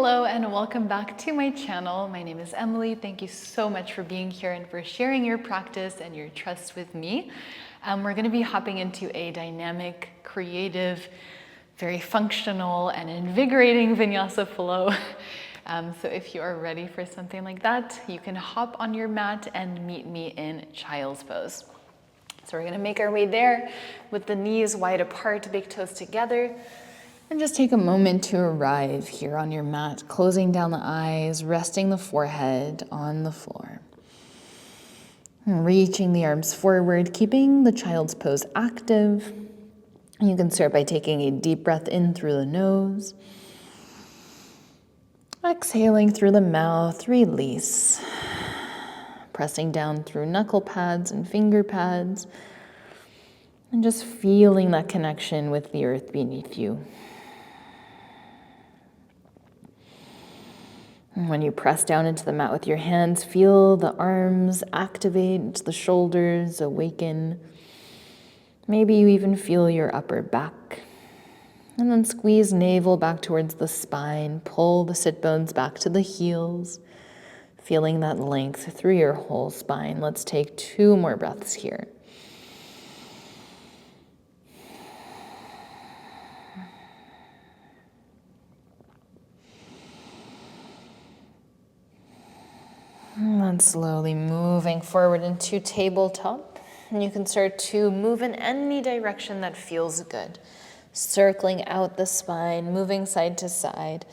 Hello and welcome back to my channel. My name is Emily. Thank you so much for being here and for sharing your practice and your trust with me. We're going to be hopping into a dynamic, creative, very functional and invigorating vinyasa flow. So if you are ready for something like that, you can hop on your mat and meet me in child's pose. So we're going to make our way there with the knees wide apart, big toes together. And just take a moment to arrive here on your mat, closing down the eyes, resting the forehead on the floor. And reaching the arms forward, keeping the child's pose active. You can start by taking a deep breath in through the nose. Exhaling through the mouth, release. Pressing down through knuckle pads and finger pads. And just feeling that connection with the earth beneath you. When you press down into the mat with your hands, feel the arms activate, the shoulders awaken. Maybe you even feel your upper back. And then squeeze navel back towards the spine, pull the sit bones back to the heels, feeling that length through your whole spine. Let's take 2 more breaths here. And then slowly moving forward into tabletop. And you can start to move in any direction that feels good. Circling out the spine, moving side to side.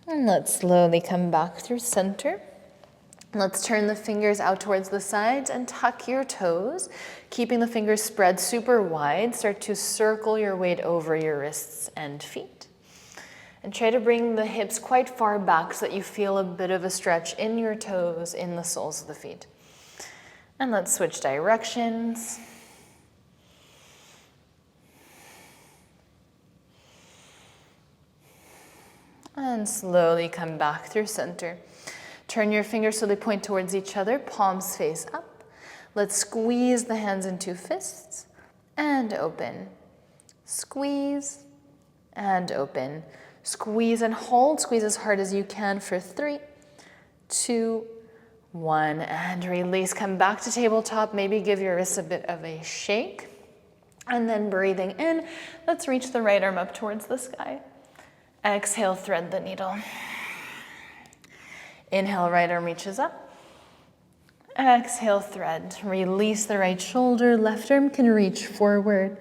And let's slowly come back through center. Let's turn the fingers out towards the sides and tuck your toes. Keeping the fingers spread super wide, start to circle your weight over your wrists and feet. And try to bring the hips quite far back so that you feel a bit of a stretch in your toes, in the soles of the feet. And let's switch directions. And slowly come back through center. Turn your fingers so they point towards each other, palms face up. Let's squeeze the hands into fists and open. Squeeze and open. Squeeze and hold. Squeeze as hard as you can for 3, 2, 1, and release. Come back to tabletop. Maybe give your wrists a bit of a shake. And then breathing in, let's reach the right arm up towards the sky. Exhale, thread the needle. Inhale, right arm reaches up. Exhale, thread. Release the right shoulder. Left arm can reach forward.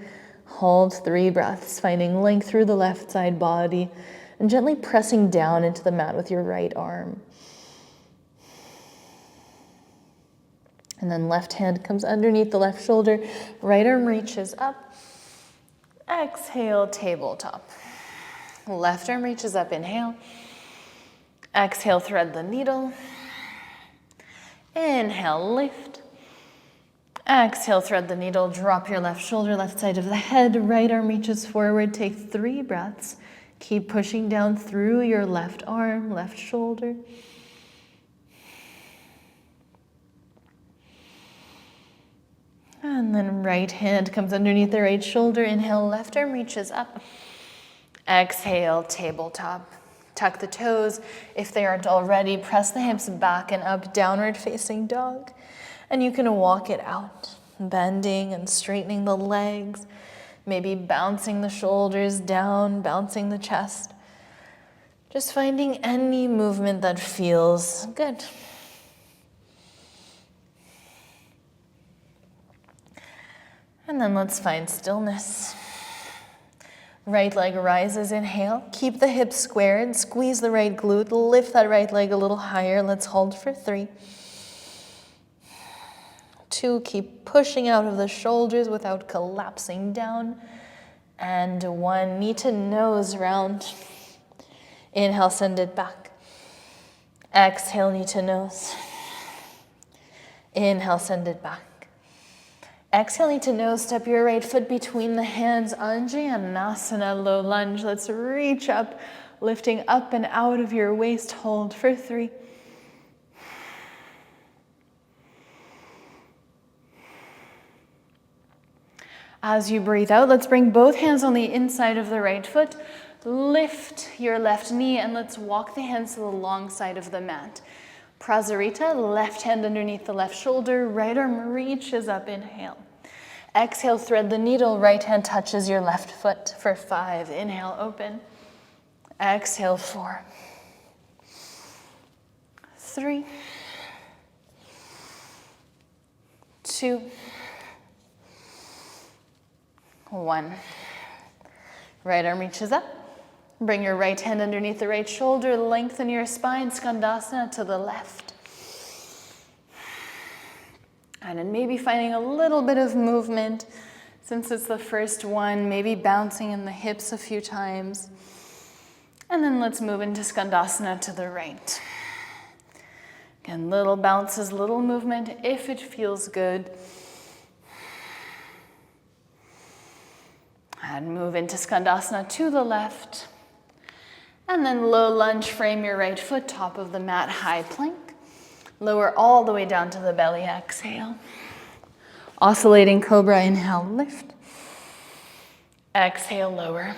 Hold 3 breaths, finding length through the left side body and gently pressing down into the mat with your right arm. And then left hand comes underneath the left shoulder, right arm reaches up. Exhale, tabletop. Left arm reaches up, inhale. Exhale, thread the needle. Inhale, lift. Exhale, thread the needle, drop your left shoulder, left side of the head, right arm reaches forward, take 3 breaths. Keep pushing down through your left arm, left shoulder. And then right hand comes underneath the right shoulder, inhale, left arm reaches up. Exhale, tabletop. Tuck the toes. If they aren't already, press the hips back and up, downward facing dog. And you can walk it out, bending and straightening the legs, maybe bouncing the shoulders down, bouncing the chest. Just finding any movement that feels good. And then let's find stillness. Right leg rises, inhale. Keep the hips squared, squeeze the right glute, lift that right leg a little higher. Let's hold for 3. 2, keep pushing out of the shoulders without collapsing down. And 1, knee to nose round. Inhale, send it back. Exhale, knee to nose. Inhale, send it back. Exhale, knee to nose, step your right foot between the hands, Anjaneyasana, low lunge. Let's reach up, lifting up and out of your waist. Hold for 3. As you breathe out, let's bring both hands on the inside of the right foot. Lift your left knee and let's walk the hands to the long side of the mat. Prasarita, left hand underneath the left shoulder, right arm reaches up, inhale. Exhale, thread the needle, right hand touches your left foot for 5. Inhale, open. Exhale, 4. 3. 2. 1. Right arm reaches up. Bring your right hand underneath the right shoulder, lengthen your spine, Skandasana to the left. And then maybe finding a little bit of movement, since it's the first one, maybe bouncing in the hips a few times. And then let's move into Skandasana to the right. Again, little bounces, little movement, if it feels good. And move into Skandasana to the left. And then low lunge, frame your right foot, top of the mat, high plank. Lower all the way down to the belly, exhale. Oscillating cobra, inhale, lift. Exhale, lower.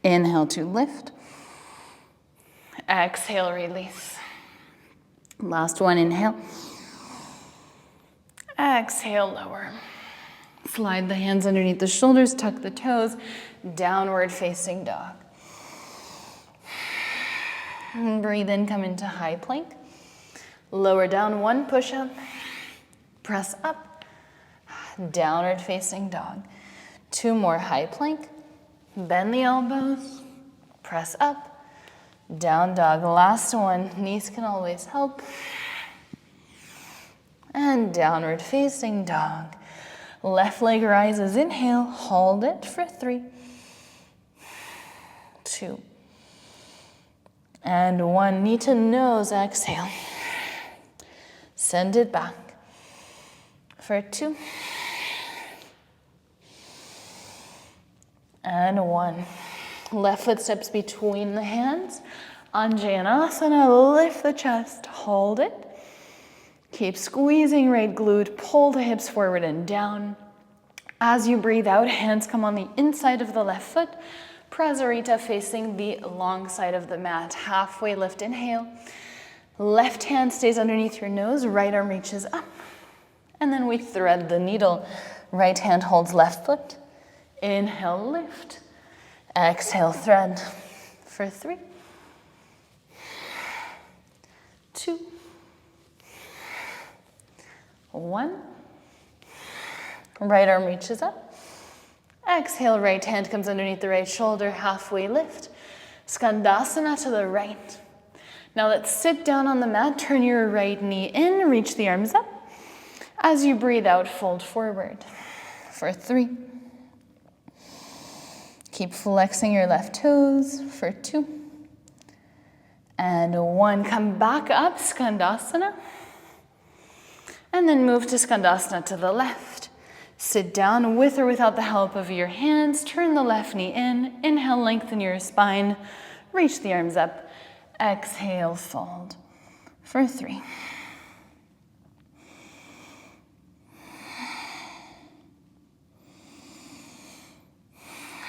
Inhale to lift. Exhale, release. Last one, inhale. Exhale, lower. Slide the hands underneath the shoulders, tuck the toes, downward facing dog. And breathe in, come into high plank. Lower down, 1 push-up. Press up. Downward facing dog. 2 more, high plank. Bend the elbows. Press up. Down dog. Last one. Knees can always help. And downward facing dog. Left leg rises. Inhale. Hold it for 3. 2. And 1, knee to nose, exhale. Send it back for 2. And 1. Left foot steps between the hands. Anjaneyasana, lift the chest, hold it. Keep squeezing right glute, pull the hips forward and down. As you breathe out, hands come on the inside of the left foot. Prasarita facing the long side of the mat. Halfway lift, inhale. Left hand stays underneath your nose, right arm reaches up. And then we thread the needle. Right hand holds left foot. Inhale, lift. Exhale, thread for 3. 2. 1. Right arm reaches up. Exhale, right hand comes underneath the right shoulder, halfway lift. Skandasana to the right. Now let's sit down on the mat, turn your right knee in, reach the arms up. As you breathe out, fold forward for 3. Keep flexing your left toes for 2. And 1, come back up, Skandasana. And then move to Skandasana to the left. Sit down with or without the help of your hands. Turn the left knee in. Inhale, lengthen your spine. Reach the arms up. Exhale, fold for 3.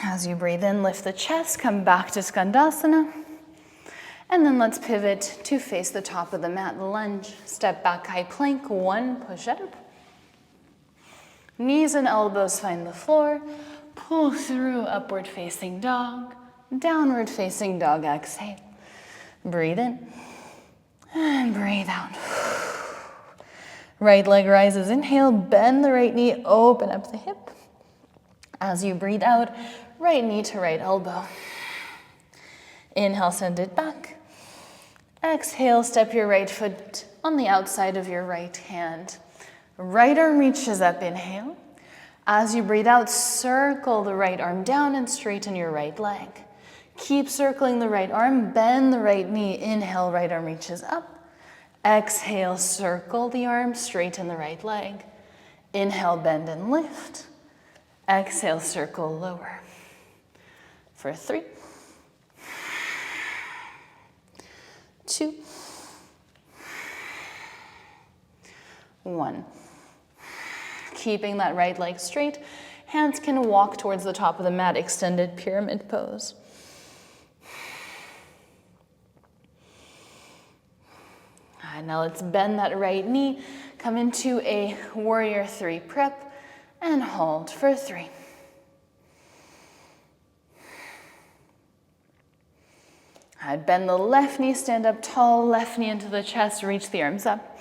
As you breathe in, lift the chest. Come back to Skandasana. And then let's pivot to face the top of the mat. Lunge. Step back, high plank. 1, push up. Knees and elbows find the floor. Pull through, upward facing dog. Downward facing dog, exhale. Breathe in. And breathe out. Right leg rises, inhale, bend the right knee, open up the hip. As you breathe out, right knee to right elbow. Inhale, send it back. Exhale, step your right foot on the outside of your right hand. Right arm reaches up, inhale. As you breathe out, circle the right arm down and straighten your right leg. Keep circling the right arm, bend the right knee, inhale, right arm reaches up. Exhale, circle the arm, straighten the right leg. Inhale, bend and lift. Exhale, circle, lower. For 3, 2, 1. Keeping that right leg straight, hands can walk towards the top of the mat, extended pyramid pose. And now let's bend that right knee, come into a warrior 3 prep, and hold for 3. I'd bend the left knee, stand up tall, left knee into the chest, reach the arms up.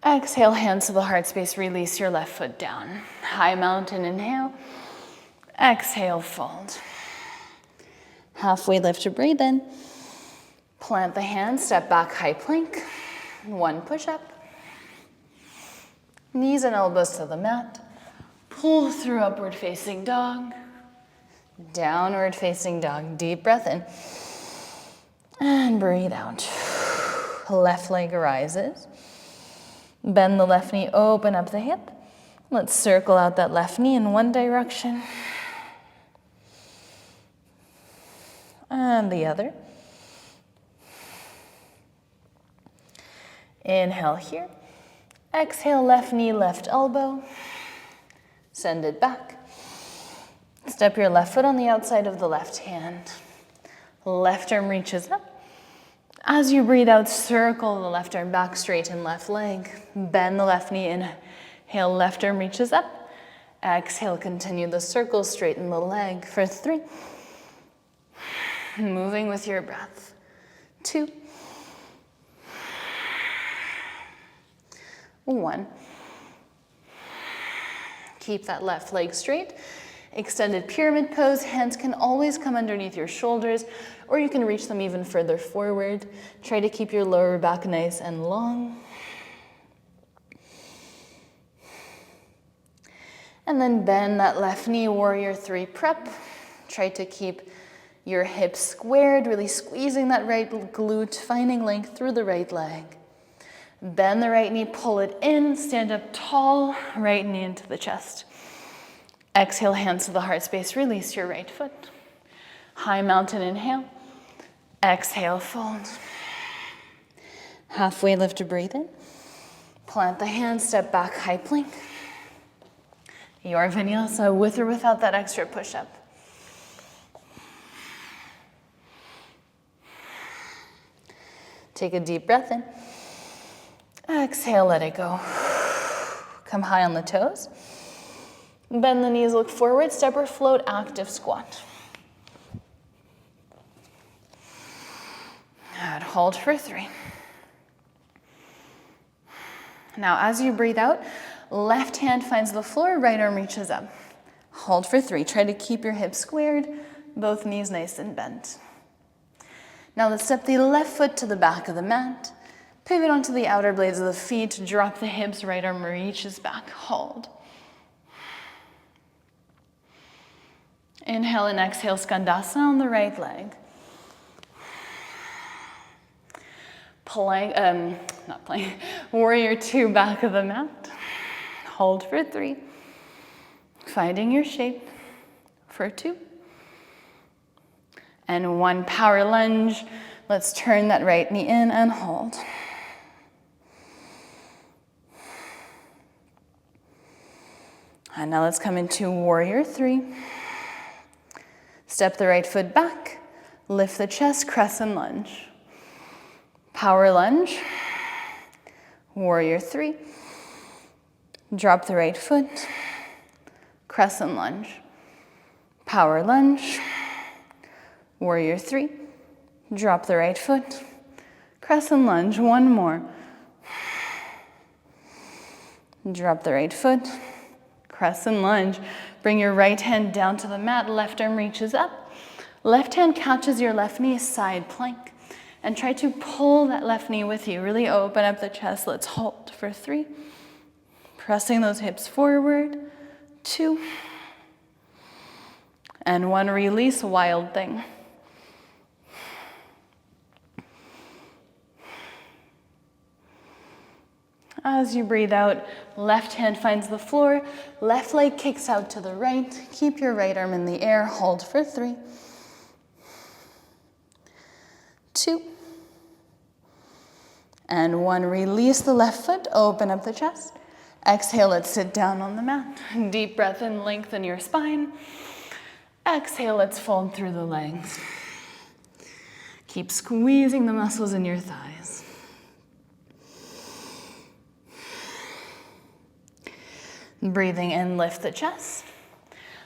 Exhale, hands to the heart space, release your left foot down. High mountain, inhale. Exhale, fold. Halfway lift to breathe in. Plant the hands, step back, high plank. 1 push-up. Knees and elbows to the mat. Pull through upward facing dog. Downward facing dog. Deep breath in. And breathe out. Left leg rises. Bend the left knee, open up the hip. Let's circle out that left knee in one direction. And the other. Inhale here. Exhale, left knee, left elbow. Send it back. Step your left foot on the outside of the left hand. Left arm reaches up. As you breathe out, circle the left arm back, straighten left leg. Bend the left knee, inhale, left arm reaches up. Exhale, continue the circle, straighten the leg for 3. Moving with your breath. 2. 1. Keep that left leg straight. Extended pyramid pose. Hands can always come underneath your shoulders, or you can reach them even further forward. Try to keep your lower back nice and long. And then bend that left knee, warrior 3 prep. Try to keep your hips squared, really squeezing that right glute, finding length through the right leg. Bend the right knee, pull it in, stand up tall, right knee into the chest. Exhale, hands to the heart space, release your right foot. High mountain, inhale. Exhale, fold. Halfway lift to breathe in. Plant the hands, step back, high plank. Your vinyasa with or without that extra push-up. Take a deep breath in. Exhale, let it go. Come high on the toes. Bend the knees, look forward, step or float, active squat. And hold for 3. Now, as you breathe out, left hand finds the floor, right arm reaches up. Hold for 3. Try to keep your hips squared, both knees nice and bent. Now let's step the left foot to the back of the mat. Pivot onto the outer blades of the feet, drop the hips, right arm reaches back, hold. Inhale and exhale, Skandasana on the right leg. Warrior 2, back of the mat. Hold for 3. Finding your shape for 2. And 1 power lunge. Let's turn that right knee in and hold. And now let's come into warrior 3. Step the right foot back, lift the chest, crescent lunge. Power lunge, warrior 3. Drop the right foot, crescent lunge. Power lunge, warrior 3. Drop the right foot, crescent lunge. 1 more. Drop the right foot, crescent lunge. Bring your right hand down to the mat, left arm reaches up. Left hand catches your left knee, side plank. And try to pull that left knee with you. Really open up the chest. Let's hold for 3. Pressing those hips forward. 2. And 1, release, wild thing. As you breathe out, left hand finds the floor, left leg kicks out to the right. Keep your right arm in the air, hold for 3. 2. And 1, release the left foot, open up the chest. Exhale, let's sit down on the mat. Deep breath in, lengthen your spine. Exhale, let's fold through the legs. Keep squeezing the muscles in your thighs. Breathing in, lift the chest.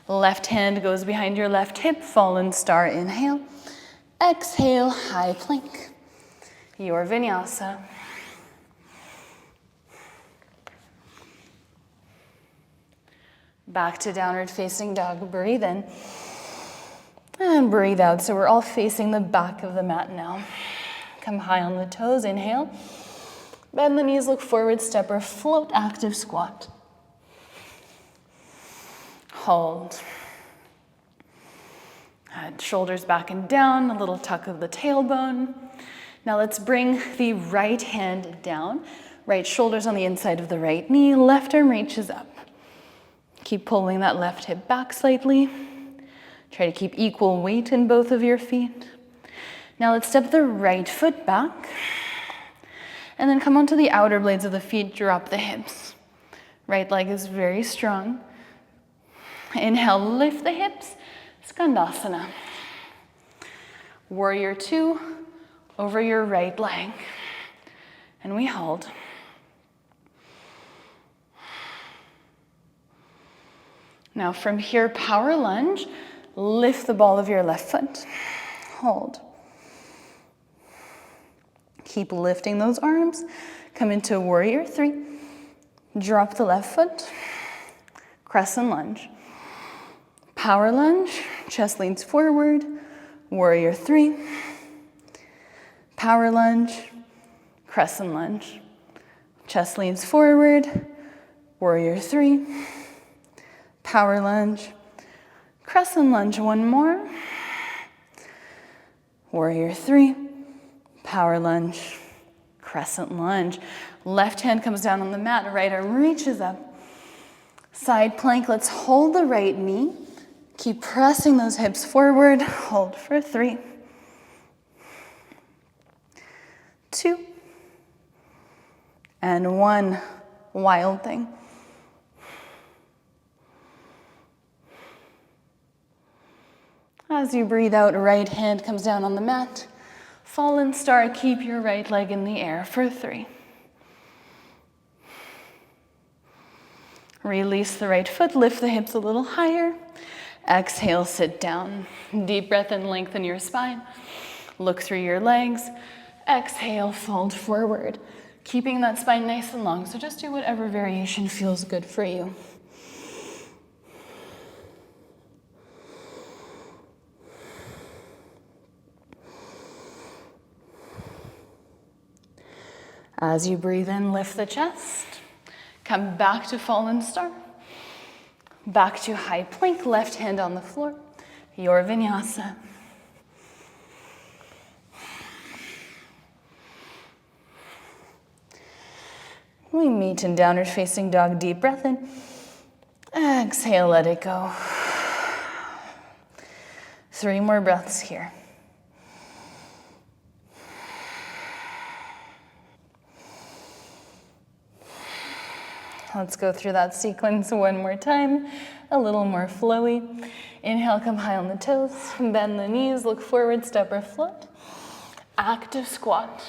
Left hand goes behind your left hip, fallen star, inhale. Exhale, high plank. Your vinyasa. Back to downward facing dog. Breathe in. And breathe out. So we're all facing the back of the mat now. Come high on the toes. Inhale. Bend the knees, look forward, step or float, active squat. Hold. Head, shoulders back and down, a little tuck of the tailbone. Now let's bring the right hand down. Right shoulder's on the inside of the right knee. Left arm reaches up. Keep pulling that left hip back slightly. Try to keep equal weight in both of your feet. Now let's step the right foot back. And then come onto the outer blades of the feet, drop the hips. Right leg is very strong. Inhale, lift the hips, Skandasana. Warrior two, over your right leg. And we hold. Now from here, power lunge. Lift the ball of your left foot. Hold. Keep lifting those arms. Come into warrior three. Drop the left foot. Crescent lunge. Power lunge. Chest leans forward. Warrior three. Power lunge. Crescent lunge. Chest leans forward. Warrior three. Power lunge. Crescent lunge, one more. Warrior three. Power lunge. Crescent lunge. Left hand comes down on the mat. Right arm reaches up. Side plank. Let's hold the right knee. Keep pressing those hips forward. Hold for three. Two. And one. Wild thing. As you breathe out, right hand comes down on the mat. Fallen star, keep your right leg in the air for three. Release the right foot, lift the hips a little higher. Exhale, sit down. Deep breath in, lengthen your spine. Look through your legs. Exhale, fold forward. Keeping that spine nice and long, so just do whatever variation feels good for you. As you breathe in, lift the chest. Come back to fallen star. Back to high plank, left hand on the floor. Your vinyasa. We meet in downward facing dog. Deep breath in. Exhale, let it go. 3 more breaths here. Let's go through that sequence one more time, a little more flowy. Inhale, come high on the toes, bend the knees, look forward, step or float. Active squat.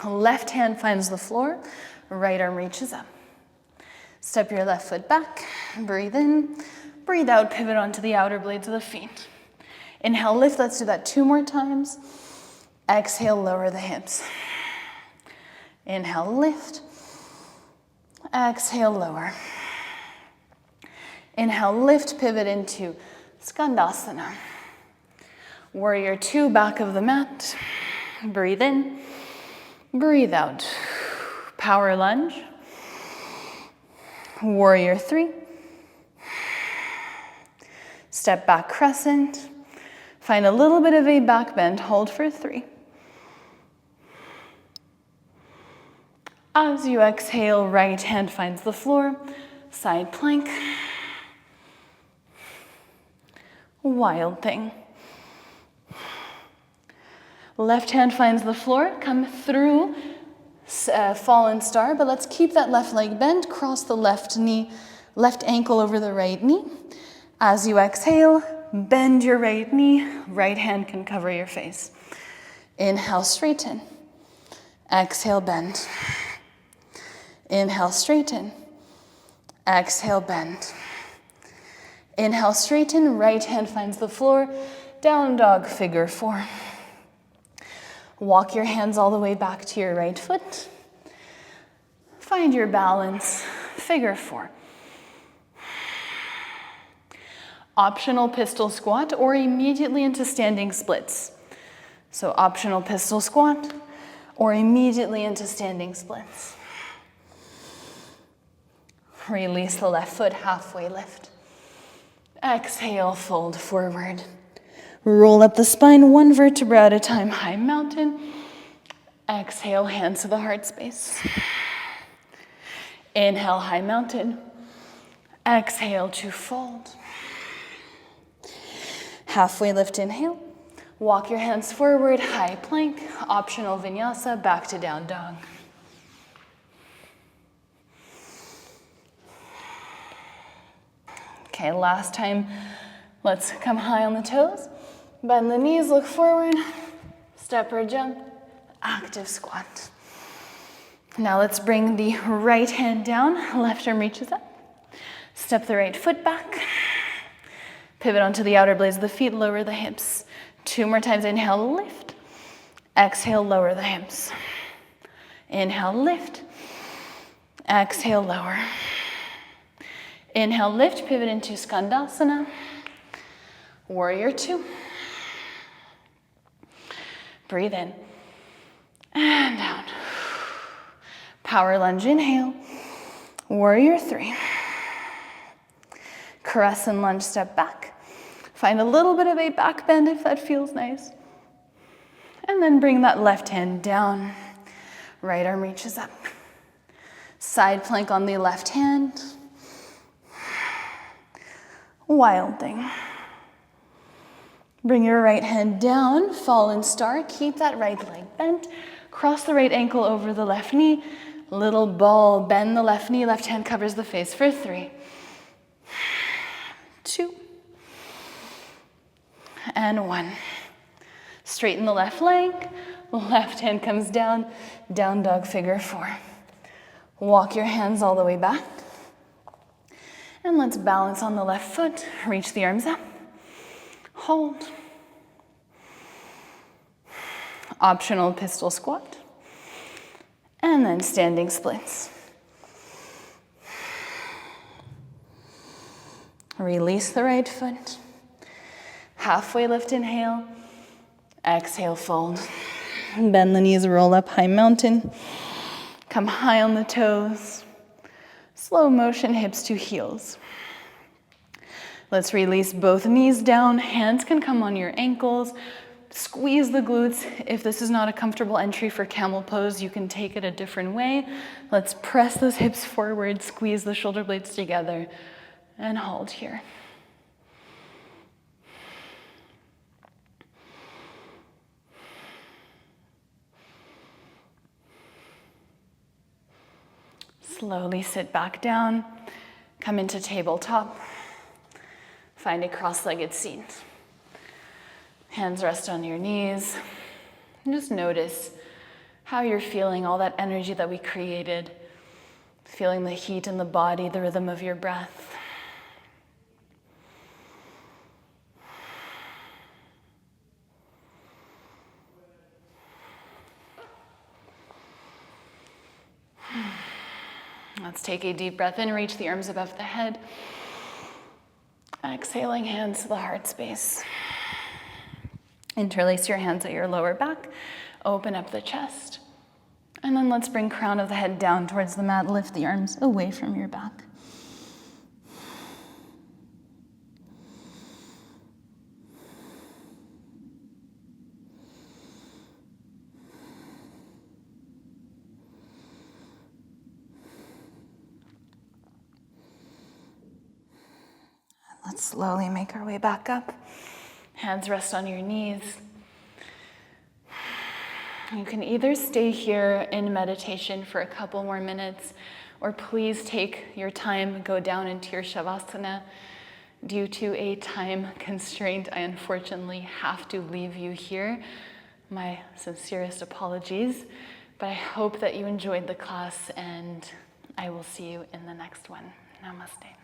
Left hand finds the floor, right arm reaches up. Step your left foot back, breathe in, breathe out, pivot onto the outer blades of the feet. Inhale, lift, let's do that 2 more times. Exhale, lower the hips. Inhale, lift. Exhale, lower. Inhale, lift, pivot into Skandasana. Warrior two, back of the mat. Breathe in, breathe out. Power lunge. Warrior three. Step back crescent. Find a little bit of a back bend, hold for 3. As you exhale, right hand finds the floor, side plank. Wild thing. Left hand finds the floor, come through fallen star, but let's keep that left leg bent. Cross the left knee, left ankle over the right knee. As you exhale, bend your right knee. Right hand can cover your face. Inhale, straighten. Exhale, bend. Inhale, straighten. Exhale, bend. Inhale, straighten. Right hand finds the floor. Down dog, figure 4. Walk your hands all the way back to your right foot. Find your balance, figure 4. Optional pistol squat or immediately into standing splits. So optional pistol squat or immediately into standing splits. Release the left foot, halfway lift. Exhale, fold forward. Roll up the spine, 1 vertebra at a time, high mountain. Exhale, hands to the heart space. Inhale, high mountain. Exhale to fold. Halfway lift, inhale. Walk your hands forward, high plank. Optional vinyasa, back to down dog. Okay, last time, let's come high on the toes. Bend the knees, look forward, step or jump, active squat. Now let's bring the right hand down, left arm reaches up. Step the right foot back. Pivot onto the outer blades of the feet, lower the hips. 2 more times, inhale, lift. Exhale, lower the hips. Inhale, lift. Exhale, lower. Inhale, lift, pivot into Skandasana. Warrior 2. Breathe in and out. Power lunge, inhale. Warrior 3. Crescent lunge, step back. Find a little bit of a back bend if that feels nice. And then bring that left hand down. Right arm reaches up. Side plank on the left hand. Wild thing. Bring your right hand down, fallen star. Keep that right leg bent. Cross the right ankle over the left knee. Little ball, bend the left knee. Left hand covers the face for 3, 2, and 1. Straighten the left leg. Left hand comes down. Down dog, figure 4. Walk your hands all the way back. And let's balance on the left foot. Reach the arms up. Hold. Optional pistol squat. And then standing splits. Release the right foot. Halfway lift, inhale. Exhale, fold. Bend the knees, roll up, high mountain. Come high on the toes. Slow motion, hips to heels. Let's release both knees down. Hands can come on your ankles. Squeeze the glutes. If this is not a comfortable entry for camel pose, you can take it a different way. Let's press those hips forward, squeeze the shoulder blades together, and hold here. Slowly sit back down. Come into tabletop. Find a cross-legged seat. Hands rest on your knees. And just notice how you're feeling, all that energy that we created. Feeling the heat in the body, the rhythm of your breath. Let's take a deep breath in, reach the arms above the head. Exhaling, hands to the heart space. Interlace your hands at your lower back. Open up the chest. And then let's bring crown of the head down towards the mat. Lift the arms away from your back. Let's slowly make our way back up. Hands rest on your knees. You can either stay here in meditation for a couple more minutes, or please take your time, go down into your Shavasana. Due to a time constraint, I unfortunately have to leave you here. My sincerest apologies, but I hope that you enjoyed the class, and I will see you in the next one. Namaste.